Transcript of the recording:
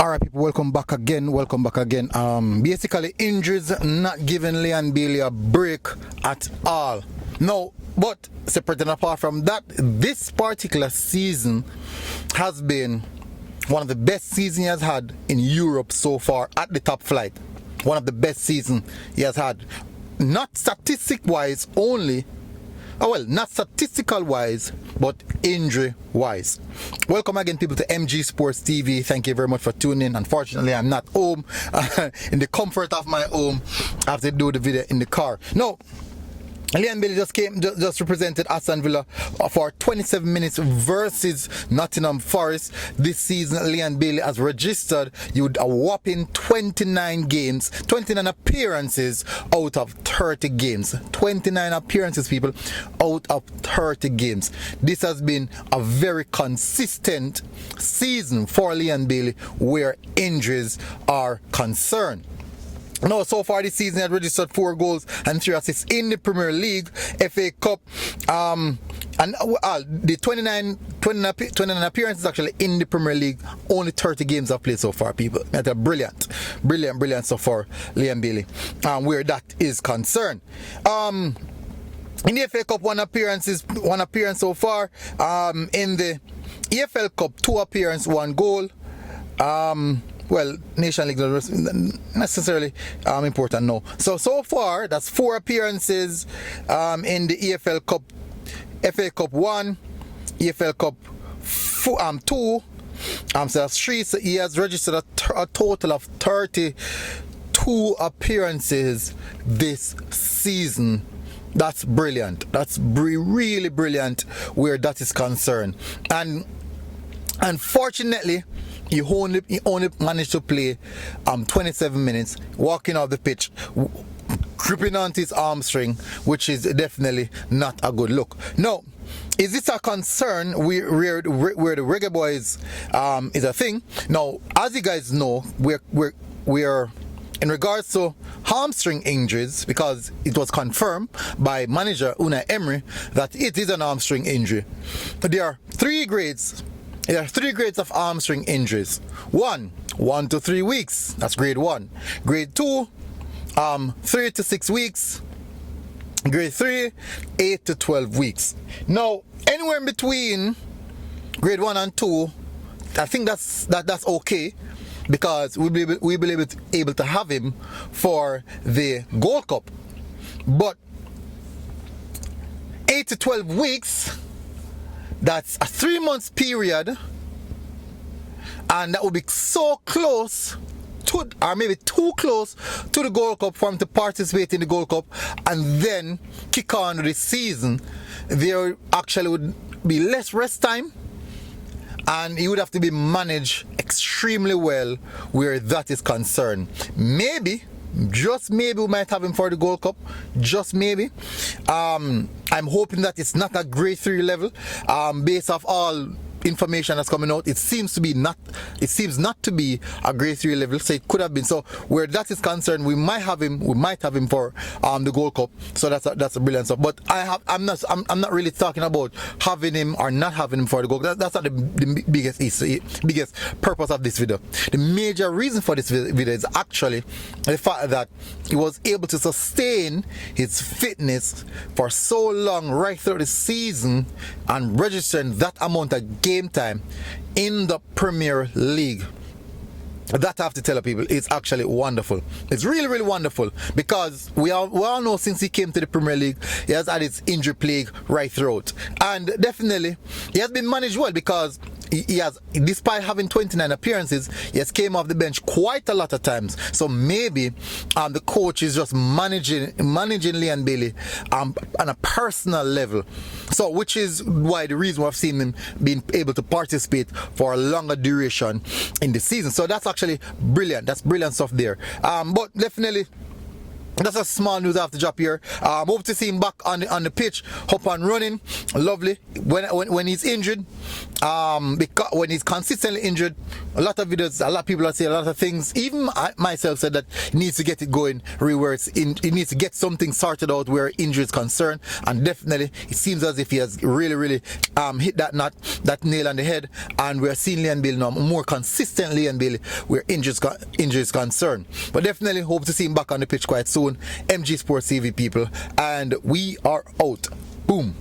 All right, people, welcome back again. Welcome back again. Basically, injuries not giving Leon Bailey a break at all. No, but separate and apart from that, this particular season has been one of the best seasons he has had in Europe so far at the top flight. One of the best seasons he has had. Not statistic-wise only. Oh, well, not statistical wise, but injury wise. Welcome again, people, to MG Sports TV. Thank you very much for tuning in. Unfortunately, I'm not home in the comfort of my home. I have to do the video in the car. No. Leon Bailey just represented Aston Villa for 27 minutes versus Nottingham Forest. This season, Leon Bailey has registered a whopping 29 appearances out of 30 games. 29 appearances, people, out of 30 games. This has been a very consistent season for Leon Bailey where injuries are concerned. No, so far this season he had registered 4 goals and 3 assists in the Premier League, FA Cup, and the 29 appearances actually in the Premier League. Only 30 games have played so far, people. That's a brilliant so far, Leon Bailey, where that is concerned. In the FA Cup, one appearance so far. In the EFL Cup, 2 appearances, 1 goal. Well, Nation League not necessarily important, no. So far, that's 4 appearances in the EFL Cup, FA Cup 1, EFL Cup 2, so that's 3. So he has registered a total of 32 appearances this season. That's brilliant. That's really brilliant where that is concerned. And unfortunately, he only managed to play 27 minutes, walking off the pitch, gripping onto his hamstring, which is definitely not a good look. Now, is this a concern where the Reggae Boys is a thing? Now, as you guys know, we're in regards to hamstring injuries, because it was confirmed by manager Unai Emery that it is an hamstring injury. There are 3 grades. There are 3 grades of hamstring injuries. 1 to 3 weeks. That's grade 1. Grade 2, 3 to 6 weeks. Grade 3, 8 to 12 weeks. Now, anywhere in between grade 1 and 2, I think that's okay, because we'll be able to have him for the Gold Cup. But 8 to 12 weeks, that's a 3 months period, and that would be so close to, or maybe too close to, the Gold Cup for him to participate in the Gold Cup and then kick on with the season. There actually would be less rest time, and he would have to be managed extremely well where that is concerned. Maybe, just maybe, we might have him for the Gold Cup. Just maybe. I'm hoping that it's not a grade 3 level. Based off all information that's coming out, it seems not to be a grade 3 level, so it could have been. So where that is concerned, we might have him for the Gold Cup. So that's a brilliant stuff. But I'm not really talking about having him or not having him for the Gold Cup. That's not the biggest purpose of this video. The major reason for this video is actually the fact that he was able to sustain his fitness for so long right through the season and registering that amount of game time in the Premier League. That I have to tell people, it's actually wonderful. It's really wonderful, because we all know since he came to the Premier League, he has had his injury plague right throughout, and definitely he has been managed well, because he has, despite having 29 appearances, he has came off the bench quite a lot of times. So maybe the coach is just managing Leon Bailey on a personal level. So which is why the reason we've seen him being able to participate for a longer duration in the season. So that's actually brilliant. That's brilliant stuff there. But definitely, that's a small news I have to drop here. Hope to see him back on the pitch, up and running. Lovely. When he's injured, because when he's consistently injured, a lot of videos, a lot of people are saying a lot of things. Even I myself said that he needs to get it going, reverse. He needs to get something sorted out where injury is concerned. And definitely, it seems as if he has really hit that nail on the head. And we're seeing Leon Bailey now more consistently, Leon Bailey, where injury is concerned. But definitely hope to see him back on the pitch quite soon. MG Sports TV people, and we are out. Boom.